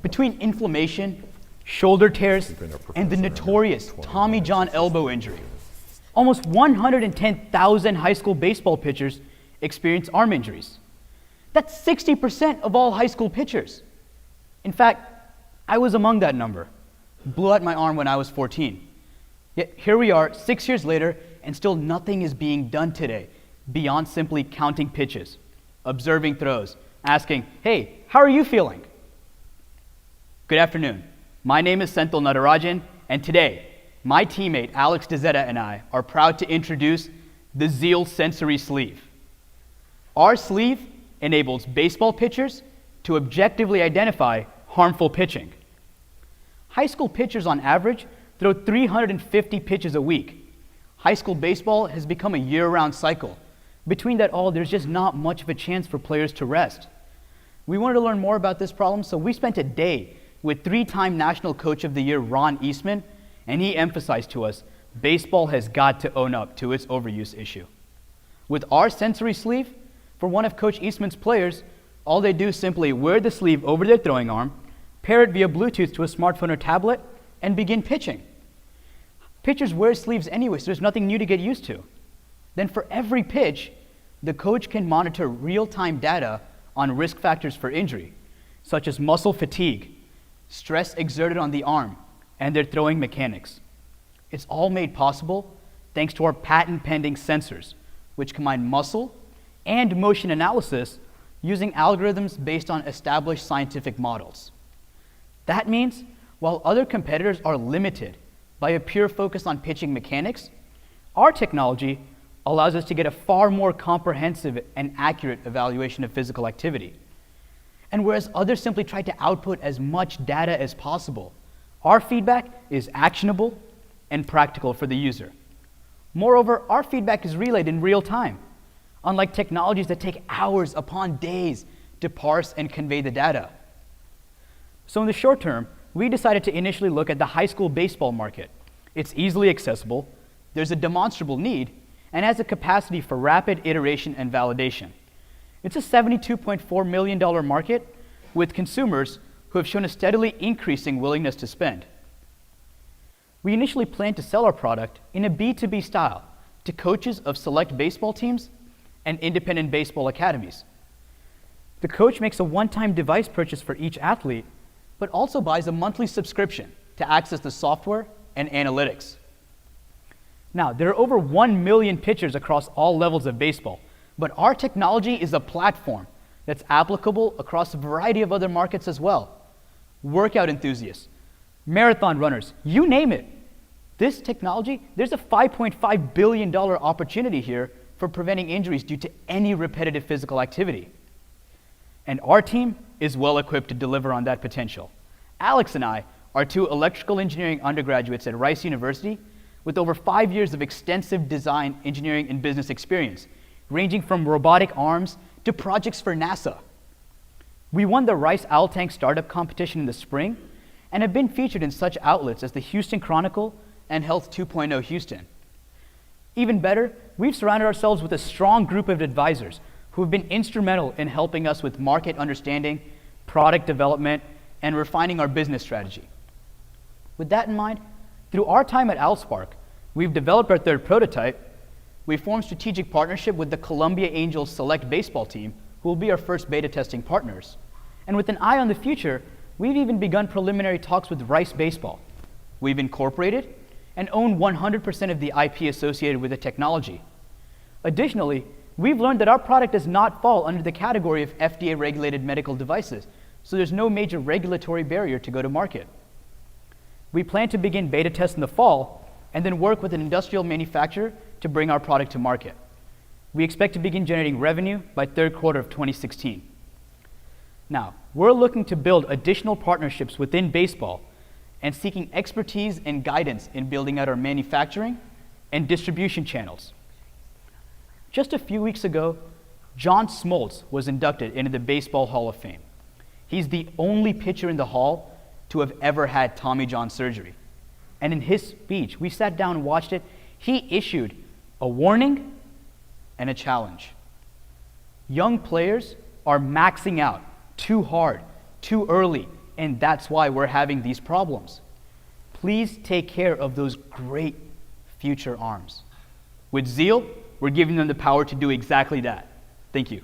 Between inflammation, shoulder tears, and the notorious Tommy John elbow injury, almost 110,000 high school baseball pitchers experience arm injuries. That's 60% of all high school pitchers. In fact, I was among that number. Blew out my arm when I was 14. Yet here we are 6 years later, and still nothing is being done today beyond simply counting pitches, observing throws, asking, hey, how are you feeling? Good afternoon. My name is Senthil Natarajan, and today, my teammate Alex DeZetta and I are proud to introduce the Ziel Sensory Sleeve. Our sleeve enables baseball pitchers to objectively identify harmful pitching. High school pitchers on average throw 350 pitches a week. High school baseball has become a year-round cycle. Between that all, there's just not much of a chance for players to rest. We wanted to learn more about this problem, so we spent a day with 3-time National Coach of the Year Ron Eastman, and he emphasized to us, baseball has got to own up to its overuse issue. With our sensory sleeve, for one of Coach Eastman's players, all they do is simply wear the sleeve over their throwing arm, pair it via Bluetooth to a smartphone or tablet, and begin pitching. Pitchers wear sleeves anyway, so there's nothing new to get used to. Then for every pitch, the coach can monitor real-time data on risk factors for injury, such as muscle fatigue, stress exerted on the arm, and their throwing mechanics. It's all made possible thanks to our patent-pending sensors, which combine muscle and motion analysis using algorithms based on established scientific models. That means, while other competitors are limited by a pure focus on pitching mechanics, our technology allows us to get a far more comprehensive and accurate evaluation of physical activity. And whereas others simply try to output as much data as possible, our feedback is actionable and practical for the user. Moreover, our feedback is relayed in real time, unlike technologies that take hours upon days to parse and convey the data. So in the short term, we decided to initially look at the high school baseball market. It's easily accessible, there's a demonstrable need, and has a capacity for rapid iteration and validation. It's a $72.4 million market with consumers who have shown a steadily increasing willingness to spend. We initially planned to sell our product in a B2B style to coaches of select baseball teams and independent baseball academies. The coach makes a one-time device purchase for each athlete, but also buys a monthly subscription to access the software and analytics. Now, there are over 1 million pitchers across all levels of baseball, but our technology is a platform that's applicable across a variety of other markets as well. Workout enthusiasts, marathon runners, you name it. This technology, there's a $5.5 billion opportunity here for preventing injuries due to any repetitive physical activity. And our team is well equipped to deliver on that potential. Alex and I are 2 electrical engineering undergraduates at Rice University with over 5 years of extensive design, engineering, and business experience, ranging from robotic arms to projects for NASA. We won the Rice Owl Tank Startup Competition in the spring and have been featured in such outlets as the Houston Chronicle and Health 2.0 Houston. Even better, we've surrounded ourselves with a strong group of advisors who have been instrumental in helping us with market understanding, product development, and refining our business strategy. With that in mind, through our time at Allspark, we've developed our 3rd prototype. We formed strategic partnership with the Columbia Angels select baseball team, who will be our first beta testing partners. And with an eye on the future, we've even begun preliminary talks with Rice Baseball. We've incorporated and own 100% of the IP associated with the technology. Additionally, we've learned that our product does not fall under the category of FDA-regulated medical devices, so there's no major regulatory barrier to go to market. We plan to begin beta tests in the fall and then work with an industrial manufacturer to bring our product to market. We expect to begin generating revenue by 3rd quarter of 2016. Now, we're looking to build additional partnerships within baseball and seeking expertise and guidance in building out our manufacturing and distribution channels. Just a few weeks ago, John Smoltz was inducted into the Baseball Hall of Fame. He's the only pitcher in the Hall to have ever had Tommy John surgery. And in his speech, we sat down and watched it, he issued a warning and a challenge. Young players are maxing out too hard, too early, and that's why we're having these problems. Please take care of those great future arms. With Ziel, we're giving them the power to do exactly that. Thank you.